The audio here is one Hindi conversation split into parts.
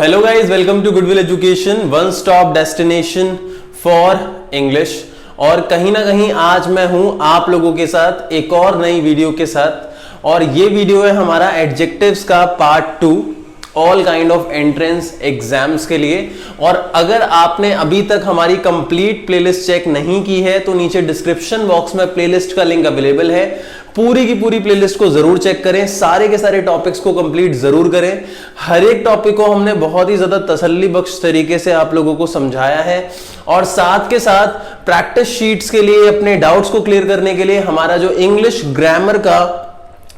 Hello guys, welcome to Goodwill Education, one stop destination for English. और कहीं ना कहीं आज मैं हूं आप लोगों के साथ एक और नई वीडियो के साथ। और ये वीडियो है हमारा एडजेक्टिव्स का part 2 all kind of entrance exams के लिए। और अगर आपने अभी तक हमारी कंप्लीट प्लेलिस्ट चेक नहीं की है तो नीचे डिस्क्रिप्शन बॉक्स में प्लेलिस्ट का लिंक अवेलेबल है। पूरी की पूरी प्लेलिस्ट को जरूर चेक करें, सारे के सारे टॉपिक्स को कंप्लीट जरूर करें। हर एक टॉपिक को हमने बहुत ही ज्यादा तसल्ली बख्श तरीके से आप लोगों को समझाया है। और साथ के साथ प्रैक्टिस शीट्स के लिए, अपने डाउट्स को क्लियर करने के लिए हमारा जो इंग्लिश ग्रामर का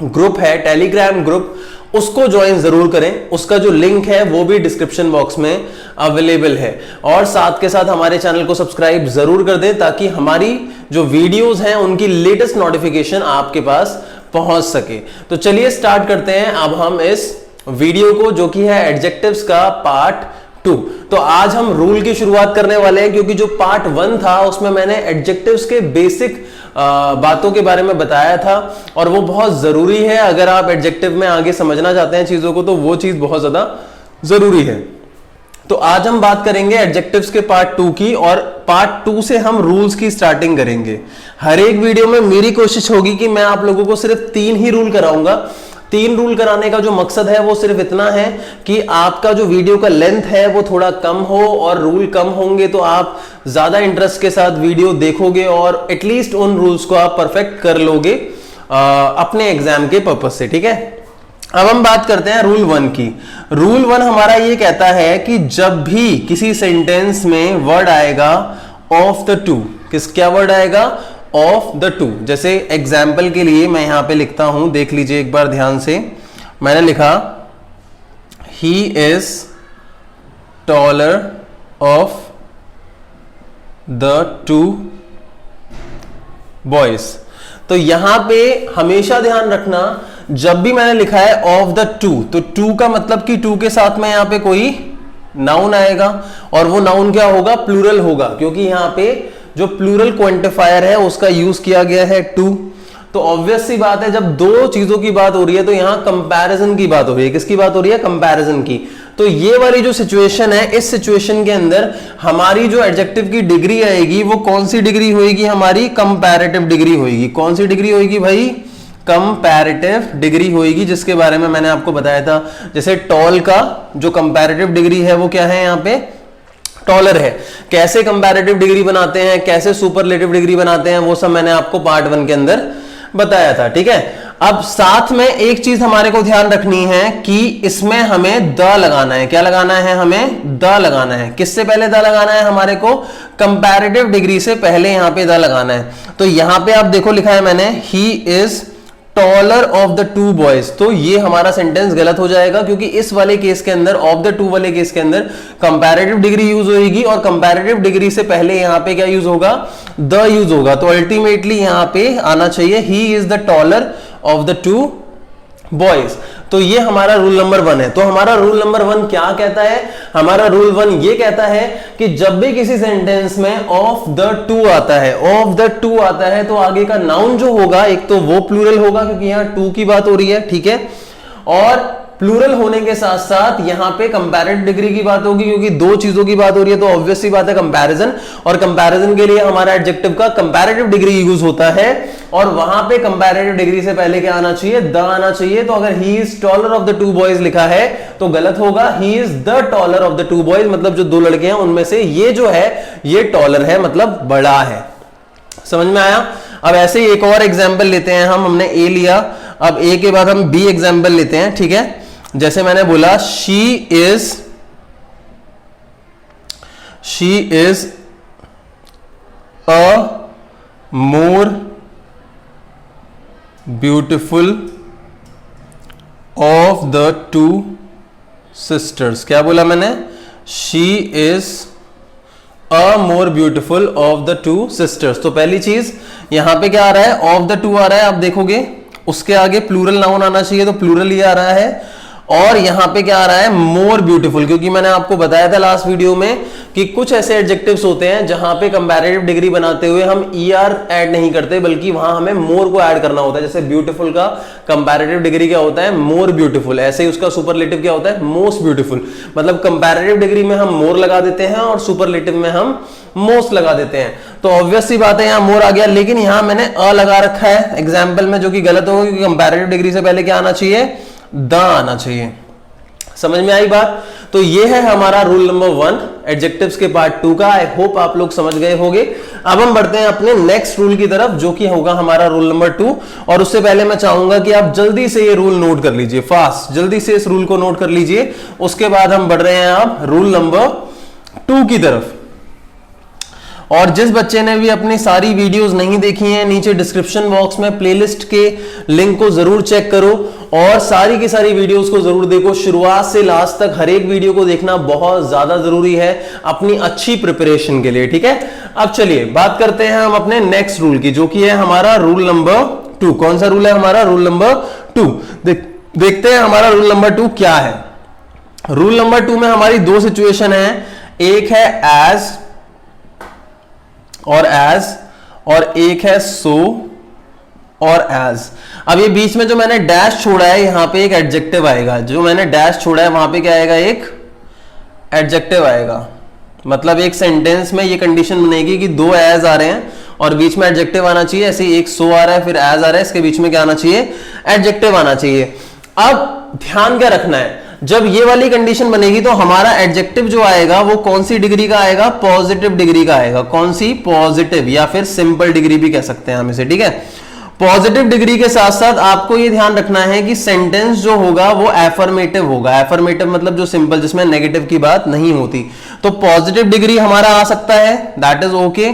ग्रुप है, टेलीग्राम ग्रुप, उसको ज्वाइन जरूर करें। उसका जो लिंक है वो भी डिस्क्रिप्शन बॉक्स में अवेलेबल है। और साथ के साथ हमारे चैनल को सब्सक्राइब जरूर कर दें ताकि हमारी जो वीडियोस हैं उनकी लेटेस्ट नोटिफिकेशन आपके पास पहुंच सके। तो चलिए स्टार्ट करते हैं अब हम इस वीडियो को, जो कि है एडजेक्टिव्स का पार्ट 2। तो आज हम रूल की शुरुआत करने वाले हैं, क्योंकि जो पार्ट 1 था उसमें मैंने एडजेक्टिव्स के बेसिक बातों के बारे में बताया था और वो बहुत जरूरी है। अगर आप एडजेक्टिव में आगे समझना चाहते हैं चीजों को तो वो चीज बहुत ज्यादा जरूरी है। तो आज हम बात करेंगे एडजेक्टिव्स के पार्ट 2 की, और पार्ट 2 से हम रूल्स की स्टार्टिंग करेंगे। हर एक वीडियो में मेरी कोशिश होगी कि मैं आप लोगों को सिर्फ 3 ही रूल कराऊंगा। 3 रूल कराने का जो मकसद है वो सिर्फ इतना है कि आपका जो वीडियो का लेंथ है वो थोड़ा कम हो, और रूल कम होंगे तो आप ज्यादा इंटरेस्ट के साथ वीडियो देखोगे और एटलीस्ट उन रूल्स को आप परफेक्ट कर लोगे अपने एग्जाम के पर्पस से। ठीक है, अब हम बात करते हैं रूल 1 की। रूल 1 हमारा ये कहता है कि जब भी किसी सेंटेंस में वर्ड आएगा ऑफ द टू, क्या वर्ड आएगा? Of the two. जैसे एग्जाम्पल के लिए मैं यहां पे लिखता हूं, देख लीजिए एक बार ध्यान से। मैंने लिखा he is taller of the two boys. तो यहां पे हमेशा ध्यान रखना, जब भी मैंने लिखा है ऑफ द टू, तो टू का मतलब कि टू के साथ में यहां पे कोई नाउन आएगा, और वो नाउन क्या होगा? प्लूरल होगा, क्योंकि यहां पे जो प्लूरल क्वांटिफायर है उसका यूज किया गया है टू। तो ऑब्वियस सी बात है, जब दो चीजों की बात हो रही है तो यहां कंपैरिजन की बात हो रही है। किसकी बात हो रही है? कंपैरिजन की। तो ये वाली जो सिचुएशन है, इस सिचुएशन के अंदर हमारी जो एडजेक्टिव की डिग्री आएगी वो कौन सी डिग्री होगी? हमारी कंपैरेटिव डिग्री होगी। कौन सी डिग्री होगी भाई? कंपैरेटिव डिग्री होगी, जिसके बारे में मैंने आपको बताया था। जैसे टॉल का जो कंपैरेटिव डिग्री है वो क्या है? यहां पे टॉलर है। कैसे कंपैरेटिव डिग्री बनाते हैं, कैसे सुपरलेटिव डिग्री बनाते हैं, वो सब मैंने आपको पार्ट 1 के अंदर बताया था। ठीक है, अब साथ में एक चीज हमारे को ध्यान रखनी है कि इसमें हमें द लगाना है। क्या लगाना है? हमें द लगाना है। किससे पहले द लगाना है? हमारे को कंपैरेटिव डिग्री से पहले यहां पे द लगाना है। तो यहां पे आप देखो लिखा है मैंने, he is taller of the two boys. तो ये हमारा सेंटेंस गलत हो जाएगा, क्योंकि इस वाले केस के अंदर, ऑफ द टू वाले केस के अंदर कंपैरेटिव डिग्री यूज होगी, और कंपैरेटिव डिग्री से पहले यहां पे क्या यूज होगा? द यूज होगा। तो अल्टीमेटली यहां पे आना चाहिए he is the taller of the two boys. तो ये हमारा रूल नंबर 1 है। तो हमारा रूल नंबर 1 क्या कहता है? हमारा रूल 1 ये कहता है कि जब भी किसी सेंटेंस में ऑफ द टू आता है, ऑफ द टू आता है, तो आगे का नाउन जो होगा एक तो वो प्लूरल होगा, क्योंकि यहां टू की बात हो रही है। ठीक है, और प्लूरल होने के साथ साथ यहां पे कंपैरेटिव डिग्री की बात होगी, क्योंकि दो चीजों की बात हो रही है। तो ऑब्वियस सी बात है कंपैरिजन, और कंपैरिजन के लिए हमारा एडजेक्टिव का कंपैरेटिव डिग्री यूज होता है, और वहां पे कंपैरेटिव डिग्री से पहले क्या आना चाहिए? द आना चाहिए। तो अगर he is taller of the two boys लिखा है तो गलत होगा। He is the taller of the two boys, मतलब जो दो लड़के हैं उनमें से ये जो है ये टॉलर है, मतलब बड़ा है। समझ में आया? अब ऐसे ही एक और एग्जाम्पल लेते हैं हमने ए लिया, अब ए के बाद हम बी एग्जाम्पल लेते हैं। ठीक है, जैसे मैंने बोला she is a more beautiful of the two sisters. क्या बोला मैंने? She is a more beautiful of the two sisters. तो पहली चीज यहां पे क्या आ रहा है? ऑफ द टू आ रहा है। आप देखोगे उसके आगे प्लूरल नाउन आना चाहिए, तो प्लूरल ये आ रहा है। और यहां पे क्या आ रहा है? मोर ब्यूटीफुल, क्योंकि मैंने आपको बताया था लास्ट वीडियो में कि कुछ ऐसे एडजेक्टिव्स होते हैं जहां पे कंपैरेटिव डिग्री बनाते हुए हम ईआर ऐड नहीं करते, बल्कि वहां हमें मोर को ऐड करना होता है। जैसे ब्यूटीफुल का कंपैरेटिव डिग्री क्या होता है, मोर ब्यूटीफुल। ऐसे ही उसका सुपरलेटिव क्या होता है, मोस्ट ब्यूटीफुल। मतलब कंपैरेटिव डिग्री में हम मोर लगा देते हैं और सुपरलेटिव में हम मोस्ट लगा देते हैं। तो ऑब्वियस सी बात है यहां मोर आ गया, लेकिन यहां मैंने अ लगा रखा है एग्जाम्पल में, जो कि गलत होगा, क्योंकि कंपैरेटिव डिग्री से पहले क्या आना चाहिए, द आना चाहिए। समझ में आई बात? तो ये है हमारा रूल नंबर 1 एडजेक्टिव्स के पार्ट 2 का। आई होप आप लोग समझ गए होंगे। अब हम बढ़ते हैं अपने नेक्स्ट रूल की तरफ, जो कि होगा हमारा रूल नंबर 2। और उससे पहले मैं चाहूंगा कि आप जल्दी से ये रूल नोट कर लीजिए, फास्ट, जल्दी से इस रूल को नोट कर लीजिए। उसके बाद हम बढ़ रहे हैं आप रूल नंबर 2 की तरफ। और जिस बच्चे ने भी अपनी सारी वीडियोस नहीं देखी हैं, नीचे डिस्क्रिप्शन बॉक्स में प्लेलिस्ट के लिंक को जरूर चेक करो और सारी की सारी वीडियोस को जरूर देखो। शुरुआत से लास्ट तक हर एक वीडियो को देखना बहुत ज्यादा जरूरी है अपनी अच्छी प्रिपरेशन के लिए, ठीक है। अब चलिए बात करते हैं हम अपने नेक्स्ट रूल की, जो कि है हमारा रूल नंबर 2। कौन सा रूल है हमारा, रूल नंबर 2। देखते हैं हमारा रूल नंबर 2 क्या है। रूल नंबर 2 में हमारी 2 सिचुएशन है, एक है एज और एज, और एक है सो और एज। अब ये बीच में जो मैंने डैश छोड़ा है, यहां पे एक एडजेक्टिव आएगा। जो मैंने डैश छोड़ा है वहां पे क्या आएगा, एक एडजेक्टिव आएगा। मतलब एक सेंटेंस में ये कंडीशन बनेगी कि 2 एज आ रहे हैं और बीच में एडजेक्टिव आना चाहिए। ऐसे एक सो आ रहा है, फिर एज आ रहा है, इसके बीच में क्या आना चाहिए, एडजेक्टिव आना चाहिए। अब ध्यान क्या रखना है, जब ये वाली कंडीशन बनेगी तो हमारा एडजेक्टिव जो आएगा वो कौन सी डिग्री का आएगा, पॉजिटिव डिग्री का आएगा। कौन सी, पॉजिटिव, या फिर सिंपल डिग्री भी कह सकते हैं हम इसे, ठीक है। पॉजिटिव डिग्री के साथ साथ आपको ये ध्यान रखना है कि सेंटेंस जो होगा वो एफर्मेटिव होगा। एफर्मेटिव मतलब जो सिंपल, जिसमें नेगेटिव की बात नहीं होती। तो पॉजिटिव डिग्री हमारा आ सकता है, that is okay.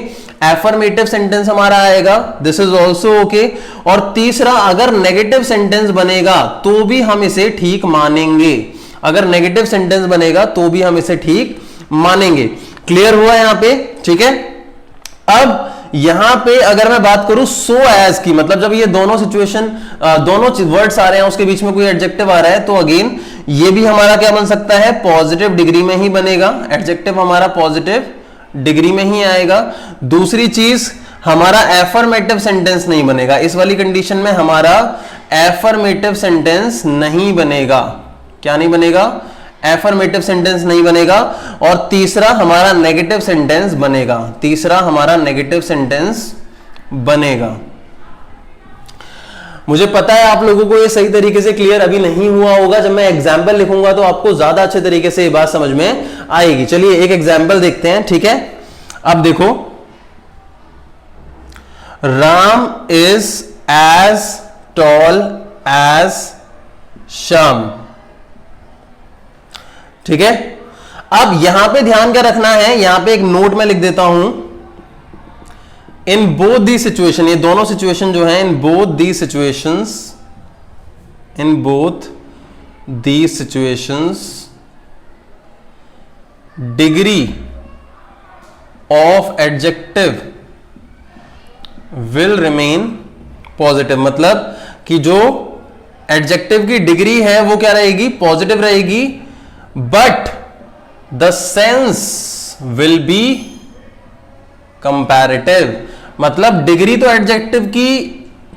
Affirmative sentence हमारा आएगा, दिस इज ऑल्सो ओके। और तीसरा, अगर नेगेटिव सेंटेंस बनेगा तो भी हम इसे ठीक मानेंगे। अगर नेगेटिव सेंटेंस बनेगा तो भी हम इसे ठीक मानेंगे। क्लियर हुआ यहां पे, ठीक है। अब यहां पे अगर मैं बात करूं सो एज की, मतलब जब ये दोनों सिचुएशन, दोनों वर्ड्स आ रहे हैं, उसके बीच में कोई एडजेक्टिव आ रहा है, तो अगेन ये भी हमारा क्या बन सकता है, पॉजिटिव डिग्री में ही बनेगा। एडजेक्टिव हमारा पॉजिटिव डिग्री में ही आएगा। दूसरी चीज, हमारा एफर्मेटिव सेंटेंस नहीं बनेगा। इस वाली कंडीशन में हमारा एफर्मेटिव सेंटेंस नहीं बनेगा। क्या नहीं बनेगा, एफर्मेटिव सेंटेंस नहीं बनेगा। और तीसरा हमारा नेगेटिव सेंटेंस बनेगा। तीसरा हमारा नेगेटिव सेंटेंस बनेगा। मुझे पता है आप लोगों को ये सही तरीके से क्लियर अभी नहीं हुआ होगा। जब मैं एग्जाम्पल लिखूंगा तो आपको ज्यादा अच्छे तरीके से ये बात समझ में आएगी। चलिए एक एग्जाम्पल देखते हैं, ठीक है। अब देखो, Ram is as tall as Shyam, ठीक है। अब यहां पे ध्यान क्या रखना है, यहां पे एक नोट में लिख देता हूं, इन बोथ दी सिचुएशन, ये दोनों सिचुएशन जो है, in both the situations, in both the situations degree of adjective will remain positive. मतलब कि जो एडजेक्टिव की डिग्री है वो क्या रहेगी, पॉजिटिव रहेगी, but the sense will be comparative. मतलब डिग्री तो एडजेक्टिव की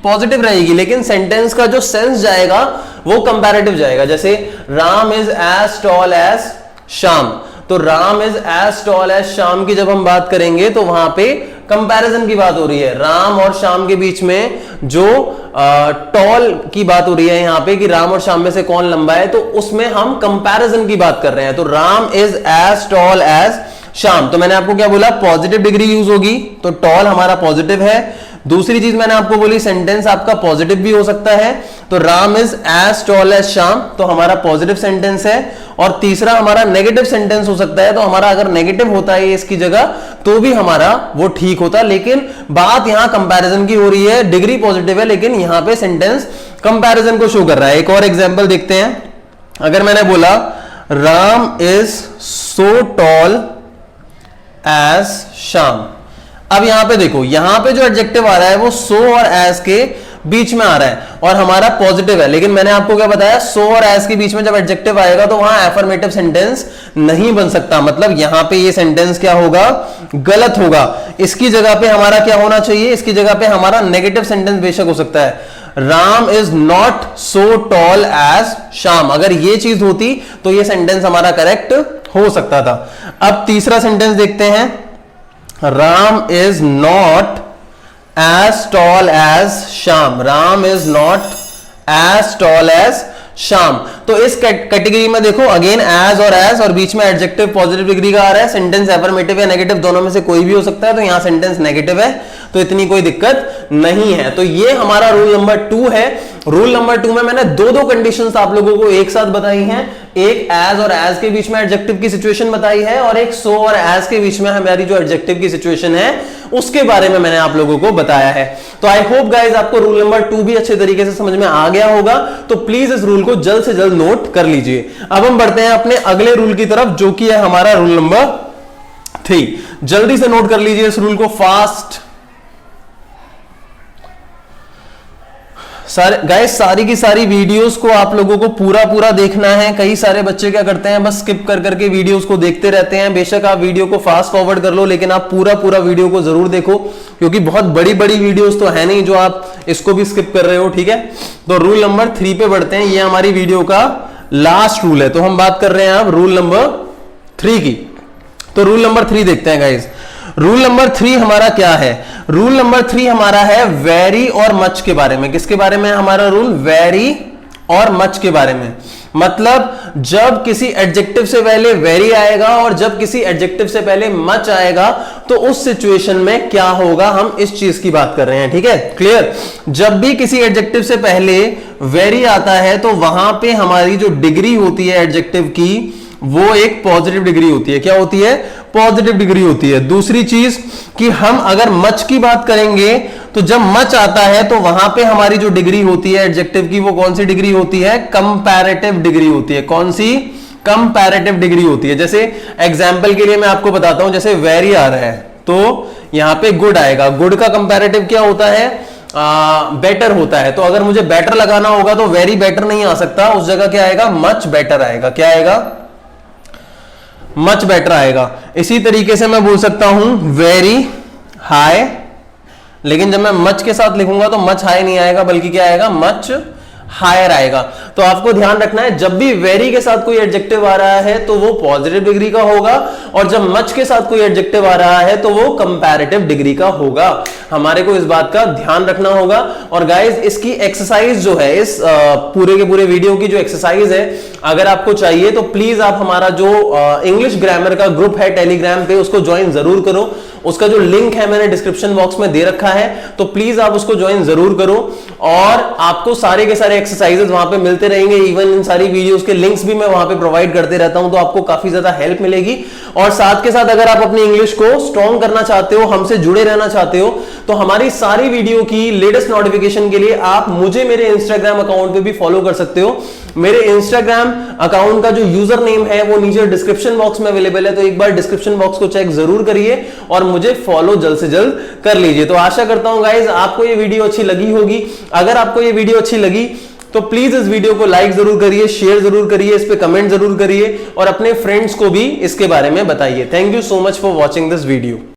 पॉजिटिव रहेगी, लेकिन सेंटेंस का जो सेंस जाएगा वो कंपैरेटिव जाएगा। जैसे Ram is as tall as Shyam, तो Ram is as tall as Shyam की जब हम बात करेंगे तो वहां पे कंपैरिजन की बात हो रही है। राम और श्याम के बीच में जो टॉल की बात हो रही है यहां पे, कि राम और श्याम में से कौन लंबा है, तो उसमें हम कंपैरिजन की बात कर रहे हैं। तो Ram is as tall as Shyam, तो मैंने आपको क्या बोला, पॉजिटिव डिग्री यूज होगी, तो टॉल हमारा पॉजिटिव है। दूसरी चीज मैंने आपको बोली, सेंटेंस आपका पॉजिटिव भी हो सकता है, तो Ram is as tall as Shyam, तो हमारा पॉजिटिव सेंटेंस है। और तीसरा हमारा नेगेटिव सेंटेंस हो सकता है, तो हमारा अगर नेगेटिव होता है इसकी जगह तो भी हमारा वो ठीक होता। लेकिन बात यहां कंपैरिजन की हो रही है, डिग्री पॉजिटिव है लेकिन यहां पे सेंटेंस कंपैरिजन को शो कर रहा है। एक और एग्जांपल देखते हैं। अगर मैंने बोला Ram is so tall as Shyam, अब यहां पे देखो, यहां पे जो एडजेक्टिव आ रहा है वो सो और एज के बीच में आ रहा है और हमारा पॉजिटिव है, लेकिन मैंने आपको क्या बताया, सो और एज के बीच में जब एडजेक्टिव आएगा तो वहां एफर्मेटिव सेंटेंस नहीं बन सकता, मतलब यहां पे ये सेंटेंस क्या होगा, गलत होगा। इसकी जगह पे हमारा क्या होना चाहिए, इसकी जगह पे हमारा नेगेटिव सेंटेंस बेशक हो सकता है, Ram is not so tall as Shyam. अगर ये चीज होती तो ये सेंटेंस हमारा करेक्ट हो सकता था। अब तीसरा सेंटेंस देखते हैं, Ram is not as tall as Shyam, Ram is not as tall as Shyam. तो इस कैटेगरी में देखो अगेन एज और एज और बीच में एडजेक्टिव पॉजिटिव डिग्री का आ रहा है, सेंटेंस एफर्मेटिव या नेगेटिव दोनों में से कोई भी हो सकता है, तो यहां सेंटेंस नेगेटिव है तो इतनी कोई दिक्कत नहीं है। तो ये हमारा रूल नंबर 2 है। रूल नंबर 2 में मैंने दो कंडीशंस आप लोगों को एक साथ बताई हैं, एक एज और एज के बीच में एडजेक्टिव की सिचुएशन बताई है और एक सो और एज के बीच में हमारी जो एडजेक्टिव की सिचुएशन है उसके बारे में मैंने आप लोगों को बताया है। तो आई होप गाइज आपको रूल नंबर 2 भी अच्छे तरीके से समझ में आ गया होगा, तो प्लीज इस रूल को जल्द से जल्द नोट कर लीजिए। अब हम बढ़ते हैं अपने अगले रूल की तरफ जो कि है हमारा रूल नंबर 3। जल्दी से नोट कर लीजिए इस रूल को फास्ट। गाइस सारी की सारी वीडियोस को आप लोगों को पूरा देखना है। कई सारे बच्चे क्या करते हैं, बस स्किप कर करके वीडियोस को देखते रहते हैं। बेशक आप वीडियो को फास्ट फॉरवर्ड कर लो, लेकिन आप पूरा वीडियो को जरूर देखो, क्योंकि बहुत बड़ी वीडियोस तो है नहीं जो आप इसको भी स्किप कर रहे हो, ठीक है। तो रूल नंबर 3 पे बढ़ते हैं, ये हमारी वीडियो का लास्ट रूल है। तो हम बात कर रहे हैं अब रूल नंबर 3 की। तो रूल नंबर 3 देखते हैं गाइस। रूल नंबर 3 हमारा क्या है, रूल नंबर 3 हमारा है वेरी और मच के बारे में। किसके बारे में हमारा रूल, वेरी और मच के बारे में। मतलब जब किसी एडजेक्टिव से पहले वेरी आएगा और जब किसी एडजेक्टिव से पहले मच आएगा तो उस सिचुएशन में क्या होगा, हम इस चीज की बात कर रहे हैं, ठीक है, क्लियर। जब भी किसी एडजेक्टिव से पहले वेरी आता है तो वहां पे हमारी जो डिग्री होती है एडजेक्टिव की वो एक पॉजिटिव डिग्री होती है। क्या होती है, पॉजिटिव डिग्री होती है। दूसरी चीज कि हम अगर मच की बात करेंगे तो जब मच आता है तो वहां पे हमारी जो डिग्री होती है एडजेक्टिव की वो कौन सी डिग्री होती है, कंपैरेटिव डिग्री होती है। कौन सी, कंपैरेटिव डिग्री होती है। जैसे एग्जांपल के लिए मैं आपको बताता हूं, जैसे वेरी आ रहा है तो यहां पे गुड आएगा। गुड का कंपैरेटिव क्या होता है, बेटर होता है। तो अगर मुझे बेटर लगाना होगा तो वेरी बेटर नहीं आ सकता, उस जगह क्या आएगा, मच बेटर आएगा। क्या आएगा, मच बेटर आएगा। इसी तरीके से मैं बोल सकता हूं वेरी हाई, लेकिन जब मैं मच के साथ लिखूंगा तो मच हाई नहीं आएगा, बल्कि क्या आएगा, मच हायर आएगा। तो आपको ध्यान रखना है, जब भी वेरी के साथ कोई एडजेक्टिव आ रहा है तो वो पॉजिटिव डिग्री का होगा, और जब मच के साथ कोई एडजेक्टिव आ रहा है तो वो कंपैरेटिव डिग्री का होगा। हमारे को इस बात का ध्यान रखना होगा। और गाइस इसकी एक्सरसाइज जो है, इस पूरे के पूरे वीडियो की जो एक्सरसाइज है, अगर आपको चाहिए तो प्लीज आप हमारा जो इंग्लिश ग्रामर का ग्रुप है टेलीग्राम पे, उसको ज्वाइन जरूर करो। उसका जो लिंक है मैंने डिस्क्रिप्शन बॉक्स में दे रखा है, तो प्लीज आप उसको ज्वाइन जरूर करो। और आपको सारे के सारे एक्सरसाइजेस वहां पे मिलते रहेंगे। इवन इन सारी वीडियोस के लिंक्स भी मैं वहां पे प्रोवाइड करते रहता हूं, तो आपको काफी ज्यादा हेल्प मिलेगी। और साथ के साथ अगर आप अपनी इंग्लिश को स्ट्रॉन्ग करना चाहते हो, हमसे जुड़े रहना चाहते हो, तो हमारी सारी वीडियो की लेटेस्ट नोटिफिकेशन के लिए आप मुझे मेरे इंस्टाग्राम अकाउंट पे भी फॉलो कर सकते हो। मेरे इंस्टाग्राम अकाउंट का जो यूजर नेम है वो नीचे डिस्क्रिप्शन बॉक्स में अवेलेबल है, तो एक बार डिस्क्रिप्शन बॉक्स को चेक जरूर करिए और मुझे फॉलो जल्द से जल्द कर लीजिए। तो आशा करता हूं गाइज आपको ये वीडियो अच्छी लगी होगी। अगर आपको ये वीडियो अच्छी लगी तो प्लीज इस वीडियो को लाइक जरूर करिए, शेयर जरूर करिए, इस पे कमेंट जरूर करिए और अपने फ्रेंड्स को भी इसके बारे में बताइए। Thank you so much for watching this video.